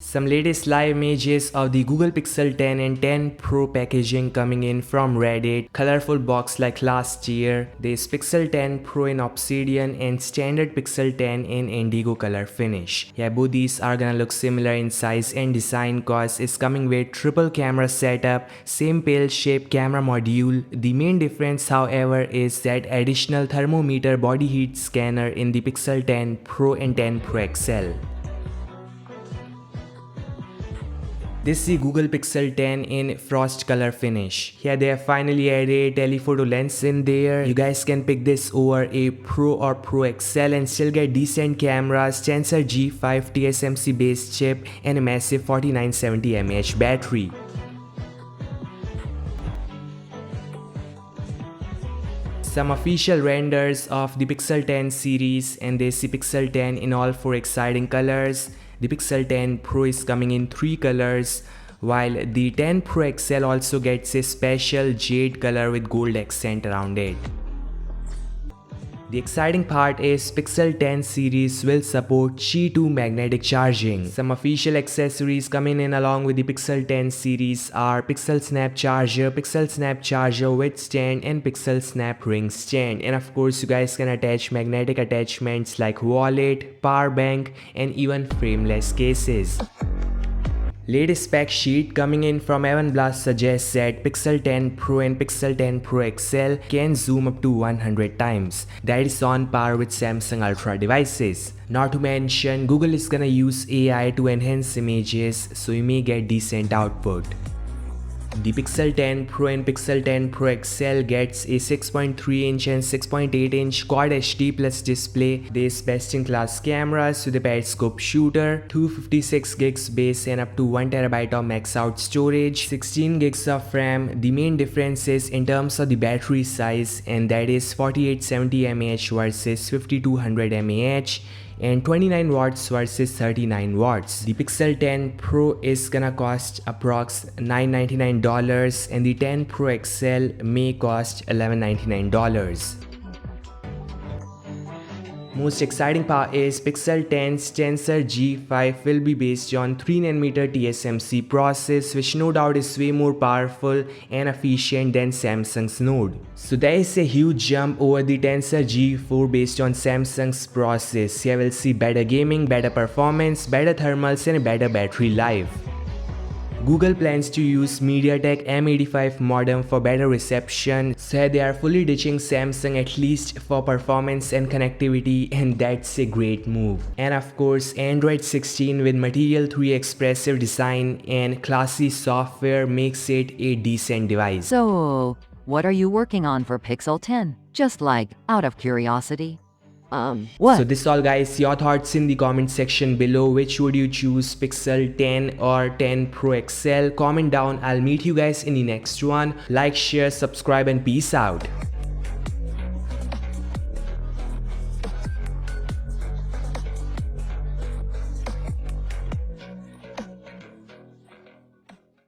Some latest live images of the Google Pixel 10 and 10 Pro packaging coming in from Reddit. Colorful box like last year. There's Pixel 10 Pro in Obsidian and standard Pixel 10 in indigo color finish. Yeah, both these are gonna look similar in size and design cause it's coming with triple camera setup, same pale shape camera module. The main difference however is that additional thermometer body heat scanner in the Pixel 10 Pro and 10 Pro XL. This is the Google Pixel 10 in frost color finish. Here they have finally added telephoto lens in there. You guys can pick this over a Pro or Pro XL and still get decent cameras, Tensor G5 TSMC based chip and a massive 4970 mAh battery. Some official renders of the Pixel 10 series, and they see Pixel 10 in all 4 exciting colors. The Pixel 10 Pro is coming in 3 colors, while the 10 Pro XL also gets a special jade color with gold accent around it. The exciting part is Pixel 10 series will support Qi2 magnetic charging. Some official accessories coming in along with the Pixel 10 series are Pixel Snap Charger with stand and Pixel Snap Ring stand. And of course you guys can attach magnetic attachments like wallet, power bank and even frameless cases. Latest spec sheet coming in from Blast suggests that Pixel 10 Pro and Pixel 10 Pro XL can zoom up to 100 times. That is on par with Samsung Ultra devices. Not to mention, Google is gonna use AI to enhance images, so you may get decent output. The Pixel 10 Pro and Pixel 10 Pro XL gets a 6.3-inch and 6.8-inch Quad HD Plus display. There's best-in-class cameras with a periscope shooter, 256 gigs base and up to 1 TB of max out storage, 16 gigs of RAM. The main difference is in terms of the battery size, and that is 4870 mAh versus 5200 mAh. And 29 watts versus 39 watts. The Pixel 10 Pro is gonna cost approx $999 and the 10 Pro XL may cost $1199. Most exciting part is Pixel 10's Tensor G5 will be based on 3nm TSMC process, which no doubt is way more powerful and efficient than Samsung's node. So there is a huge jump over the Tensor G4 based on Samsung's process. Here we'll see better gaming, better performance, better thermals and a better battery life. Google plans to use MediaTek M85 modem for better reception, so they are fully ditching Samsung at least for performance and connectivity, and that's a great move. And of course, Android 16 with Material 3 expressive design and classy software makes it a decent device. So, what are you working on for Pixel 10? Just like, out of curiosity. What? So this all guys, your thoughts in the comment section below. Which would you choose, Pixel 10 or 10 Pro XL? Comment down. I'll meet you guys in the next one. Like, share, subscribe and peace out.